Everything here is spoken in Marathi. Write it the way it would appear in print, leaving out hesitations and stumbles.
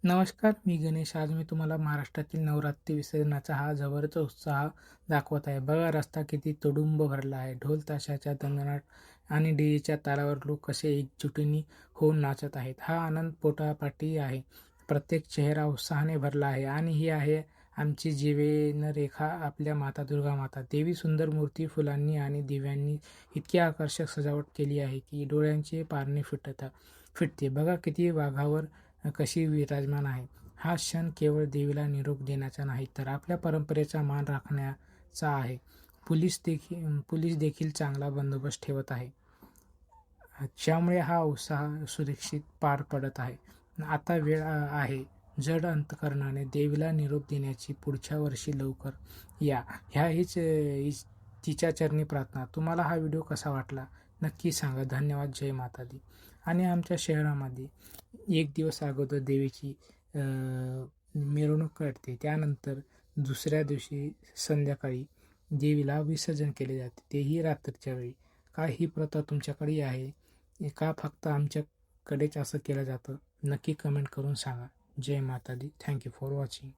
नमस्कार, मी गणेश. आज मी तुम्हाला महाराष्ट्रातील नवरात्री विसर्जनाचा हा जबरदस्त उत्साह दाखवत आहे. बघा रस्ता किती तुडुंब भरला आहे. ढोल ताशाच्या दणदणाट आणि डीजेच्या तालावर लोक कसे एकजुटीने होऊन नाचत आहेत. हा आनंद पोटापाटी आहे. प्रत्येक चेहरा उत्साहाने भरला आहे आणि ही आहे आमची जीवनरेखा, आपल्या माता दुर्गा माता. देवी सुंदर मूर्ती, फुलांनी आणि दिव्यांनी इतकी आकर्षक सजावट केली आहे की डोळ्यांचे पारणे फिटते. बघा किती वाघावर कशी विराजमान आहे. हा क्षण केवळ देवीला निरोप देण्याचा नाही, तर आपल्या परंपरेचा मान राखण्याचा आहे. पोलीस देखील चांगला बंदोबस्त ठेवत आहे, ज्यामुळे हा उत्साह सुरक्षित पार पडत आहे. आता वेळ आहे जड अंतकरणाने देवीला निरोप देण्याची. पुढच्या वर्षी लवकर या, हीच तिच्या चरणी प्रार्थना. तुम्हाला हा व्हिडिओ कसा वाटला नक्की सांगा. धन्यवाद. जय माता दी. आणि आमच्या शहरामध्ये एक दिवस अगोदर देवीची मिरवणूक काढते. त्यानंतर दुसऱ्या दिवशी संध्याकाळी देवीला विसर्जन केले जाते, तेही रात्रीच्या वेळी. का ही प्रथा तुमच्याकडेही आहे का फक्त आमच्याकडेच असं केलं जातं? नक्की कमेंट करून सांगा. जय माता दी. Thank you for watching.